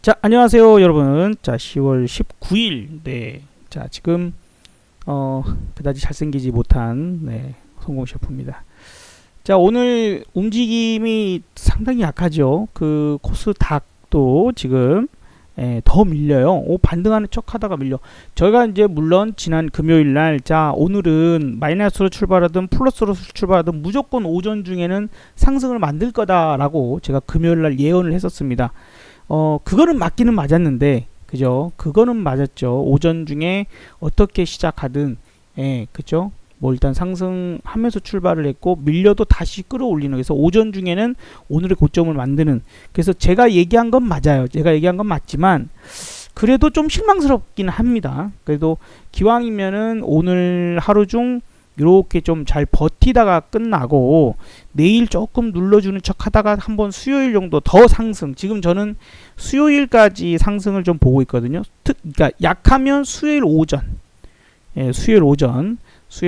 자, 안녕하세요, 여러분. 자, 10월 19일. 네. 자, 지금 그다지 잘생기지 못한 성공 셰프입니다. 자, 오늘 움직임이 상당히 약하죠. 그 코스닥도 지금 더 밀려요. 반등하는 척 하다가 밀려. 저희가 이제 물론 지난 금요일 날, 자, 오늘은 마이너스로 출발하든 플러스로 출발하든 무조건 오전 중에는 상승을 만들 거다라고 제가 금요일 날 예언을 했었습니다. 그거는 맞기는 맞았는데, 그죠? 그거는 맞았죠. 오전 중에 어떻게 시작하든, 그죠? 뭐 일단 상승하면서 출발을 했고 밀려도 다시 끌어올리는, 그래서 오전 중에는 오늘의 고점을 만드는, 그래서 제가 얘기한 건 맞아요. 제가 얘기한 건 맞지만 그래도 좀 실망스럽긴 합니다. 그래도 기왕이면은 오늘 하루 중 이렇게 좀 잘 버티다가 끝나고 내일 조금 눌러주는 척 하다가 한번 수요일 정도 더 상승, 지금 저는 수요일까지 상승을 좀 보고 있거든요. 그러니까 약하면 수요일 오전, 수요일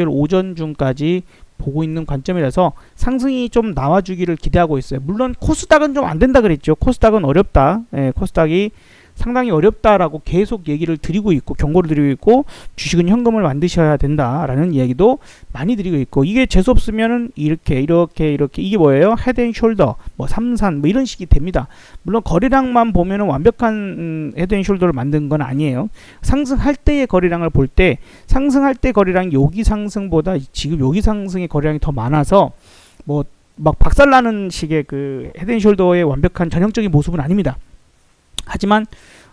오전 중까지 보고 있는 관점이라서 상승이 좀 나와주기를 기대하고 있어요. 물론 코스닥은 좀 안 된다 그랬죠. 코스닥은 어렵다. 코스닥이 상당히 어렵다라고 계속 얘기를 드리고 있고, 경고를 드리고 있고, 주식은 현금을 만드셔야 된다라는 이야기도 많이 드리고 있고, 이게 재수 없으면은 이렇게 이게 뭐예요? 헤드앤숄더, 뭐 삼산, 뭐 이런 식이 됩니다. 물론 거래량만 보면은 완벽한 헤드앤숄더를 만든 건 아니에요. 상승할 때의 거래량을 볼 때, 상승할 때 거래량이 여기 상승보다 지금 여기 상승의 거래량이 더 많아서 뭐 막 박살나는 식의 그 헤드앤숄더의 완벽한 전형적인 모습은 아닙니다. 하지만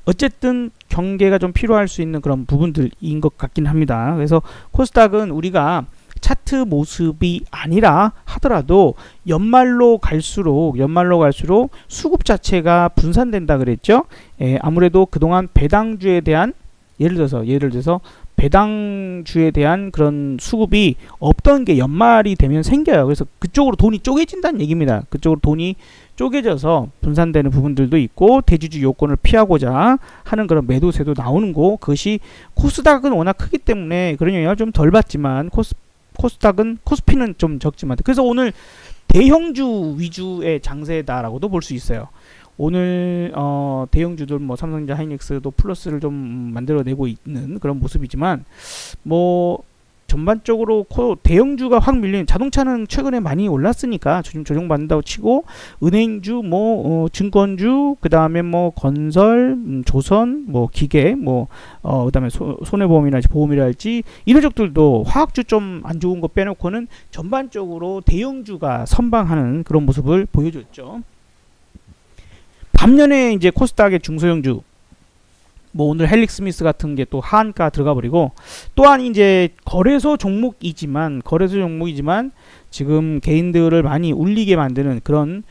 어쨌든 경계가 좀 필요할 수 있는 그런 부분들인 것 같긴 합니다. 그래서 코스닥은 우리가 차트 모습이 아니라 하더라도 연말로 갈수록 수급 자체가 분산된다 그랬죠. 아무래도 그동안 배당주에 대한, 예를 들어서 배당주에 대한 그런 수급이 없던 게 연말이 되면 생겨요. 그래서 그쪽으로 돈이 쪼개진다는 얘기입니다. 그쪽으로 돈이 쪼개져서 분산되는 부분들도 있고, 대주주 요건을 피하고자 하는 그런 매도세도 나오는 거, 그것이 코스닥은 워낙 크기 때문에 그런 영향을 좀 덜 받지만 코스피는 좀 적지만, 그래서 오늘 대형주 위주의 장세다라고도 볼 수 있어요. 오늘 대형주들 뭐 삼성전자, 하이닉스도 플러스를 좀 만들어내고 있는 그런 모습이지만, 뭐 전반적으로 대형주가 확 밀리는, 자동차는 최근에 많이 올랐으니까 조정받는다고 치고, 은행주, 뭐 증권주, 그 다음에 뭐 건설, 조선, 뭐 기계, 뭐 그 다음에 손해보험이랄지 보험이랄지 이런 쪽들도 화학주 좀 안 좋은 거 빼놓고는 전반적으로 대형주가 선방하는 그런 모습을 보여줬죠. 반면에 이제 코스닥의 중소형주, 뭐 오늘 헬릭스미스 같은 게 또 하한가 들어가 버리고, 또한 이제 거래소 종목이지만 지금 개인들을 많이 울리게 만드는 그런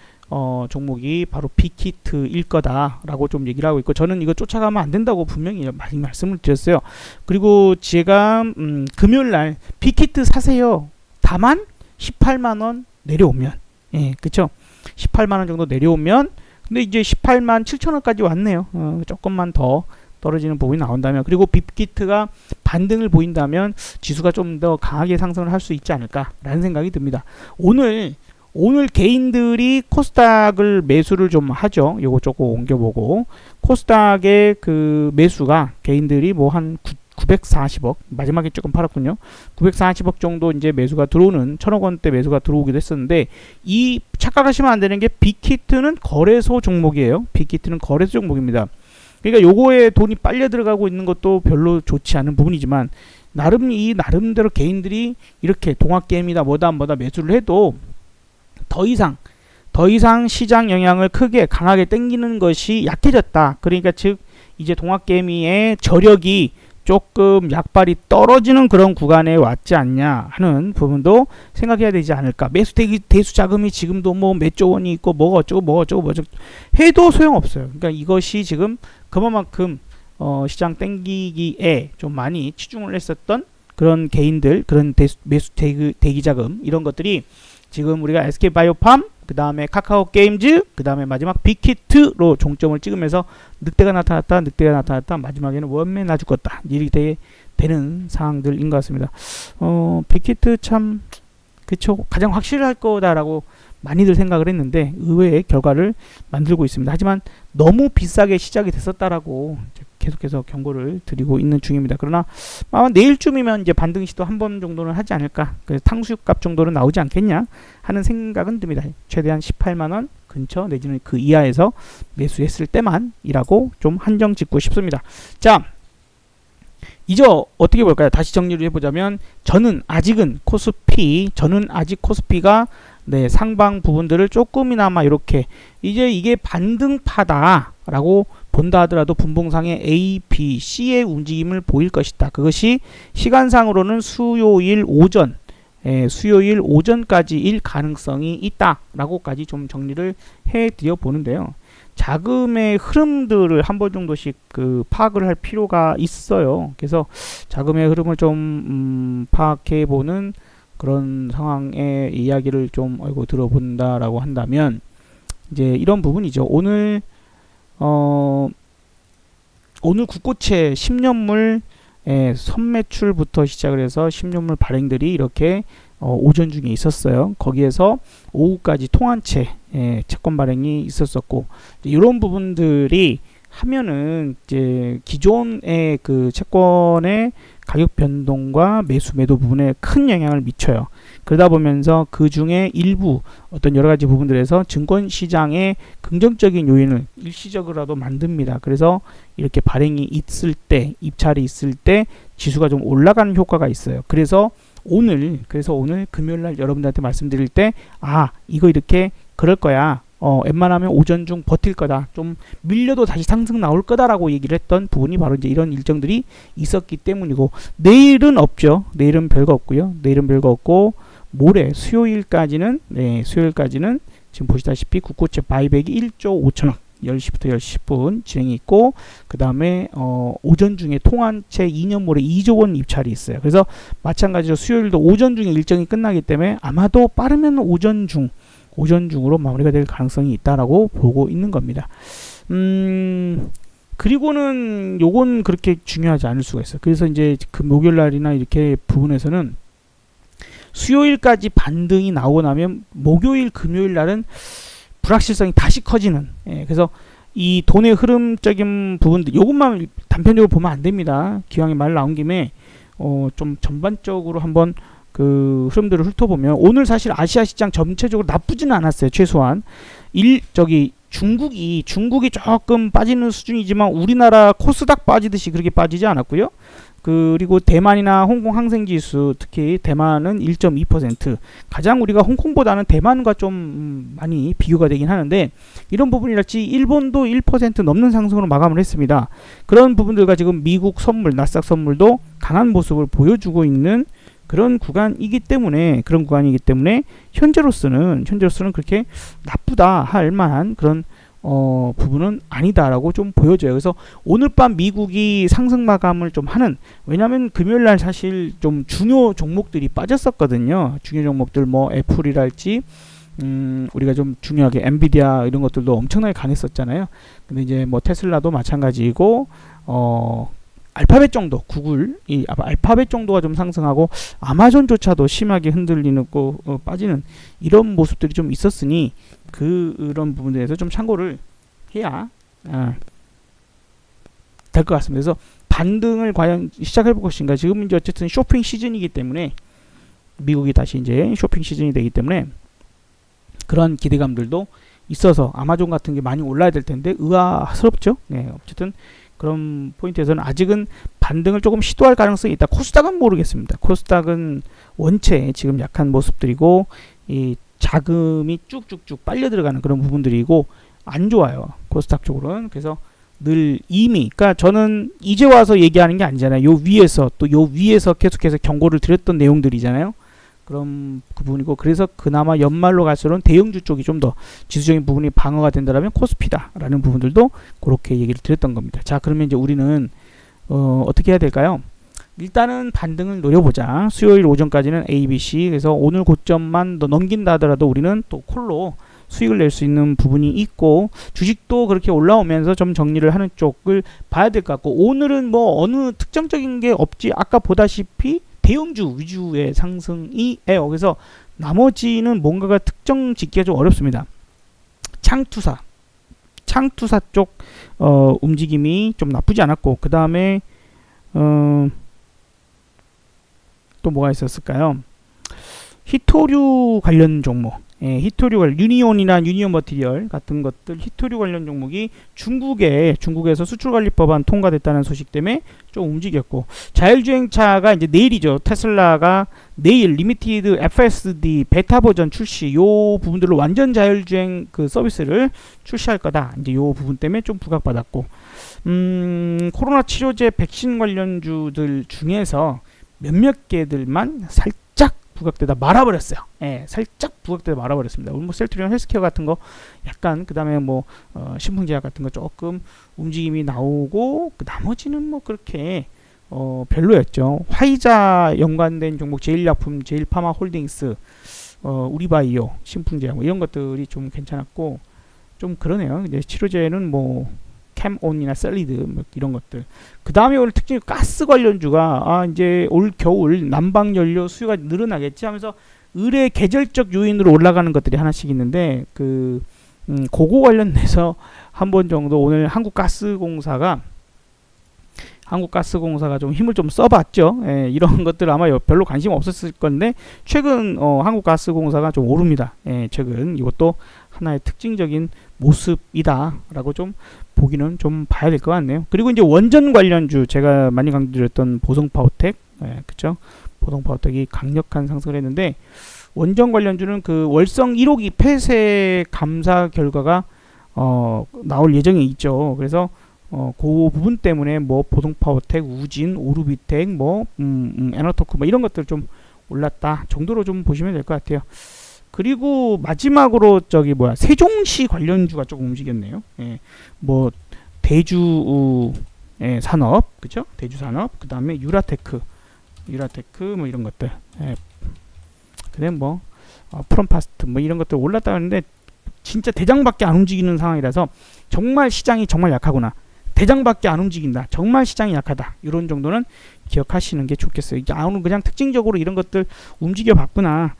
종목이 바로 빅히트일 거다라고 좀 얘기를 하고 있고, 저는 이거 쫓아가면 안 된다고 분명히 많이 말씀을 드렸어요. 그리고 제가 금요일날 빅히트 사세요. 다만 18만원 내려오면, 그쵸? 18만원 정도 내려오면, 근데 이제 18만 7천원까지 왔네요. 조금만 더 떨어지는 부분이 나온다면, 그리고 빅히트가 반등을 보인다면 지수가 좀 더 강하게 상승을 할 수 있지 않을까라는 생각이 듭니다. 오늘 개인들이 코스닥을 매수를 좀 하죠. 요거 조금 옮겨보고, 코스닥의 그 매수가 개인들이 뭐 한 940억, 마지막에 조금 팔았군요. 940억 정도 이제 매수가 들어오는, 1000억원대 매수가 들어오기도 했었는데, 이 착각하시면 안 되는 게 빅히트는 거래소 종목이에요. 빅히트는 거래소 종목입니다. 그러니까 요거에 돈이 빨려 들어가고 있는 것도 별로 좋지 않은 부분이지만, 나름대로 개인들이 이렇게 동학개미다 뭐다 매수를 해도 더 이상 시장 영향을 크게 강하게 땡기는 것이 약해졌다. 그러니까 즉 이제 동학개미의 저력이 조금 약발이 떨어지는 그런 구간에 왔지 않냐 하는 부분도 생각해야 되지 않을까. 매수 대수 자금이 지금도 뭐 몇 조 원이 있고 뭐 어쩌고 해도 소용없어요. 그러니까 이것이 지금 그만큼 시장 땡기기에 좀 많이 치중을 했었던 그런 개인들, 그런 매수 대기 자금, 이런 것들이 지금 우리가 SK바이오팜, 그 다음에 카카오게임즈, 그 다음에 마지막 빅히트로 종점을 찍으면서 늑대가 나타났다, 마지막에는 원맨 죽었다, 이렇게 되는 상황들인 것 같습니다. 빅히트 참 그쵸, 가장 확실할 거다라고 많이들 생각을 했는데 의외의 결과를 만들고 있습니다. 하지만 너무 비싸게 시작이 됐었다라고 계속해서 경고를 드리고 있는 중입니다. 그러나 아마 내일쯤이면 이제 반등 시도 한 번 정도는 하지 않을까, 탕수육 값 정도는 나오지 않겠냐 하는 생각은 듭니다. 최대한 18만원 근처 내지는 그 이하에서 매수했을 때만이라고 좀 한정 짓고 싶습니다. 자, 이제 어떻게 볼까요? 다시 정리를 해보자면 저는 아직 코스피가 네, 상방 부분들을 조금이나마 이렇게 이제 이게 반등파다라고 본다 하더라도 분봉상의 A, B, C의 움직임을 보일 것이다. 그것이 시간상으로는 수요일 오전까지일 가능성이 있다라고까지 좀 정리를 해드려 보는데요. 자금의 흐름들을 한 번 정도씩 파악을 할 필요가 있어요. 그래서 자금의 흐름을 좀 파악해 보는 그런 상황의 이야기를 좀 들어본다라고 한다면 이제 이런 부분이죠. 오늘 국고채 10년물 선매출부터 시작을 해서 10년물 발행들이 이렇게 오전 중에 있었어요. 거기에서 오후까지 통한채 채권 발행이 있었었고, 이런 부분들이 하면은 이제 기존의 그 채권의 가격 변동과 매수 매도 부분에 큰 영향을 미쳐요. 그러다 보면서 그 중에 일부 어떤 여러 가지 부분들에서 증권 시장의 긍정적인 요인을 일시적으로라도 만듭니다. 그래서 이렇게 발행이 있을 때, 입찰이 있을 때 지수가 좀 올라가는 효과가 있어요. 그래서 오늘 금요일 날 여러분들한테 말씀드릴 때, 이거 이렇게 그럴 거야. 웬만하면 오전 중 버틸 거다. 좀 밀려도 다시 상승 나올 거다라고 얘기를 했던 부분이 바로 이제 이런 일정들이 있었기 때문이고, 내일은 없죠. 내일은 별거 없고요. 모레 수요일까지는 지금 보시다시피 국고채 바이백이 1조 5천억 10시부터 10시 10분 진행이 있고, 그 다음에 오전 중에 통한채 2년물에 2조 원 입찰이 있어요. 그래서 마찬가지로 수요일도 오전 중에 일정이 끝나기 때문에 아마도 빠르면 오전 중으로 마무리가 될 가능성이 있다라고 보고 있는 겁니다. 그리고는 요건 그렇게 중요하지 않을 수가 있어요. 그래서 이제 그 목요일 날이나 이렇게 부분에서는 수요일까지 반등이 나오고 나면 목요일 금요일 날은 불확실성이 다시 커지는, 그래서 이 돈의 흐름적인 부분들 요것만 단편적으로 보면 안 됩니다. 기왕에 말 나온 김에 좀 전반적으로 한번 그 흐름들을 훑어보면 오늘 사실 아시아 시장 전체적으로 나쁘지는 않았어요. 최소한 중국이 조금 빠지는 수준이지만 우리나라 코스닥 빠지듯이 그렇게 빠지지 않았고요. 그리고 대만이나 홍콩 항생지수, 특히 대만은 1.2%, 가장 우리가 홍콩보다는 대만과 좀 많이 비교가 되긴 하는데, 이런 부분이랄지 일본도 1% 넘는 상승으로 마감을 했습니다. 그런 부분들과 지금 미국 선물, 나스닥 선물도 강한 모습을 보여주고 있는 그런 구간이기 때문에 현재로서는 그렇게 나쁘다 할 만한 그런 부분은 아니다라고 좀 보여져요. 그래서 오늘 밤 미국이 상승 마감을 좀 하는, 왜냐하면 금요일 날 사실 좀 중요 종목들이 빠졌었거든요. 중요 종목들 뭐 애플이랄지 우리가 좀 중요하게 엔비디아 이런 것들도 엄청나게 강했었잖아요. 근데 이제 뭐 테슬라도 마찬가지고 알파벳 정도, 알파벳 정도가 좀 상승하고 아마존조차도 심하게 흔들리는 빠지는 이런 모습들이 좀 있었으니 그런 부분들에서 좀 참고를 해야 될 것 같습니다. 그래서 반등을 과연 시작해 볼 것인가. 지금 이제 어쨌든 쇼핑 시즌이기 때문에, 미국이 다시 이제 쇼핑 시즌이 되기 때문에 그런 기대감들도 있어서 아마존 같은 게 많이 올라야 될 텐데 의아스럽죠. 어쨌든 그런 포인트에서는 아직은 반등을 조금 시도할 가능성이 있다. 코스닥은 모르겠습니다. 코스닥은 원체 지금 약한 모습들이고, 이 자금이 쭉쭉쭉 빨려 들어가는 그런 부분들이고 안 좋아요. 코스닥 쪽으로는. 그래서 늘 그러니까 저는 이제 와서 얘기하는 게 아니잖아요. 요 위에서 계속해서 경고를 드렸던 내용들이잖아요. 그런 그 부분이고, 그래서 그나마 연말로 갈수록 대형주 쪽이 좀 더 지수적인 부분이 방어가 된다라면 코스피다라는 부분들도 그렇게 얘기를 드렸던 겁니다. 자, 그러면 이제 우리는 어떻게 해야 될까요? 일단은 반등을 노려보자. 수요일 오전까지는 A, B, C. 그래서 오늘 고점만 더 넘긴다 하더라도 우리는 또 콜로 수익을 낼 수 있는 부분이 있고, 주식도 그렇게 올라오면서 좀 정리를 하는 쪽을 봐야 될 것 같고, 오늘은 뭐 어느 특정적인 게 없지. 아까 보다시피 대형주 위주의 상승이에요. 그래서 나머지는 뭔가가 특정 짓기가 좀 어렵습니다. 창투사 쪽 움직임이 좀 나쁘지 않았고, 그 다음에 또 뭐가 있었을까요? 히토류 관련 종목, 히토류 관련 유니온이나 유니온 머티리얼 같은 것들, 히토류 관련 종목이 중국에서 수출관리법안 통과됐다는 소식 때문에 좀 움직였고, 자율주행차가 이제 내일이죠. 테슬라가 내일 리미티드 FSD 베타 버전 출시, 요 부분들로 완전 자율주행 그 서비스를 출시할 거다. 이제 요 부분 때문에 좀 부각받았고, 코로나 치료제 백신 관련주들 중에서 몇몇 개들만 살짝 부각되다 말아버렸어요. 살짝 부각되다 말아버렸습니다. 뭐 셀트리온 헬스케어 같은 거 약간, 그 다음에 뭐 신풍제약 같은 거 조금 움직임이 나오고, 그 나머지는 뭐 그렇게 별로였죠. 화이자 연관된 종목, 제일약품, 제일파마홀딩스, 우리바이오, 신풍제약 뭐 이런 것들이 좀 괜찮았고, 좀 그러네요. 이제 치료제는 뭐 캠온이나 셀리드 뭐 이런 것들. 그 다음에 오늘 특징이 가스 관련주가 이제 올 겨울 난방 연료 수요가 늘어나겠지 하면서 을의 계절적 요인으로 올라가는 것들이 하나씩 있는데, 그거 관련돼서 한 번 정도 오늘 한국가스공사가 좀 힘을 좀 써봤죠. 이런 것들 아마 별로 관심 없었을 건데, 최근 한국가스공사가 좀 오릅니다. 최근 이것도 하나의 특징적인 모습이다라고 좀 보기는 좀 봐야 될 것 같네요. 그리고 이제 원전 관련주, 제가 많이 강조드렸던 보성파워텍, 그쵸? 보성파워텍이 강력한 상승을 했는데, 원전 관련주는 그 월성 1호기 폐쇄 감사 결과가 나올 예정에 있죠. 그래서 그 부분 때문에 뭐 보성파워텍, 우진, 오르비텍, 뭐 에너토크 뭐 이런 것들 좀 올랐다 정도로 좀 보시면 될 것 같아요. 그리고 마지막으로 세종시 관련주가 조금 움직였네요. 뭐 대주 산업, 그죠? 대주 산업, 그 다음에 유라테크 뭐 이런 것들, 그다음에 뭐 프롬파스트 뭐 이런 것들 올랐다 하는데, 진짜 대장밖에 안 움직이는 상황이라서 정말 시장이 정말 약하구나. 대장밖에 안 움직인다. 정말 시장이 약하다. 이런 정도는 기억하시는 게 좋겠어요. 이제 오늘 그냥 특징적으로 이런 것들 움직여봤구나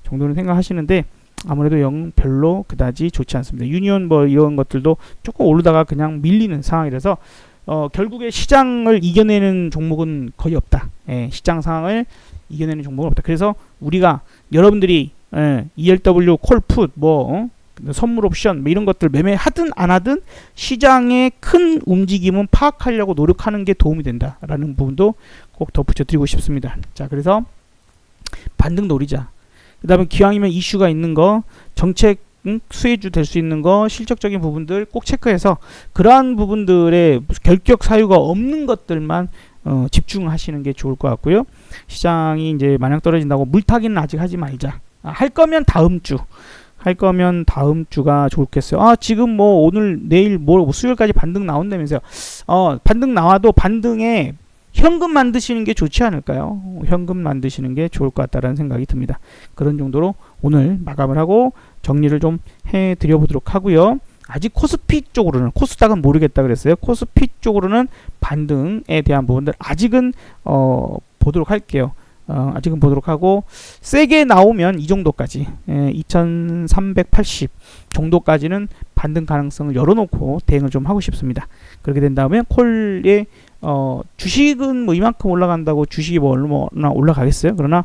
정도는 생각하시는데, 아무래도 별로 그다지 좋지 않습니다. 유니온 뭐 이런 것들도 조금 오르다가 그냥 밀리는 상황이라서 결국에 시장을 이겨내는 종목은 거의 없다. 시장 상황을 이겨내는 종목은 없다. 그래서 우리가 여러분들이 ELW, 콜풋, 선물 옵션 뭐 이런 것들 매매하든 안 하든 시장의 큰 움직임은 파악하려고 노력하는 게 도움이 된다라는 부분도 꼭 덧붙여 드리고 싶습니다. 자, 그래서 반등 노리자. 그 다음에 기왕이면 이슈가 있는 거, 정책 수혜주 될 수 있는 거, 실적적인 부분들 꼭 체크해서 그러한 부분들의 결격 사유가 없는 것들만 집중하시는 게 좋을 것 같고요. 시장이 이제 마냥 떨어진다고 물타기는 아직 하지 말자. 할 거면 다음 주가 좋겠어요. 지금 뭐 오늘 내일 수요일까지 반등 나온다면서요. 반등 나와도 반등에 현금 만드시는 게 좋지 않을까요? 현금 만드시는 게 좋을 것 같다라는 생각이 듭니다. 그런 정도로 오늘 마감을 하고 정리를 좀 해드려 보도록 하고요. 아직 코스피 쪽으로는, 코스닥은 모르겠다 그랬어요. 코스피 쪽으로는 반등에 대한 부분들 아직은 보도록 할게요. 아직은 보도록 하고, 세게 나오면 이 정도까지 2380 정도까지는 반등 가능성을 열어놓고 대응을 좀 하고 싶습니다. 그렇게 된다면 콜에 주식은 뭐 이만큼 올라간다고 주식이 뭐 얼마나 올라가겠어요? 그러나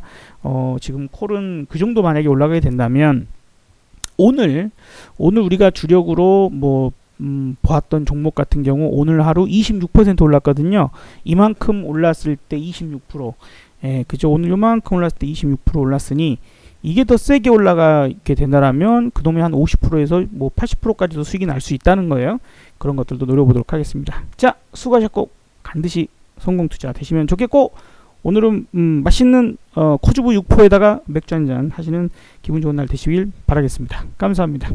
지금 콜은 그 정도 만약에 올라가게 된다면 오늘 우리가 주력으로 보았던 종목 같은 경우 오늘 하루 26% 올랐거든요. 이만큼 올랐을 때 26%, 그죠? 오늘 요만큼 올랐을 때 26% 올랐으니 이게 더 세게 올라가게 된다라면 그놈이 한 50%에서 80%까지도 수익이 날 수 있다는 거예요. 그런 것들도 노려보도록 하겠습니다. 자, 수고하셨고 반드시 성공 투자 되시면 좋겠고, 오늘은 맛있는 코주부 육포에다가 맥주 한잔 하시는 기분 좋은 날 되시길 바라겠습니다. 감사합니다.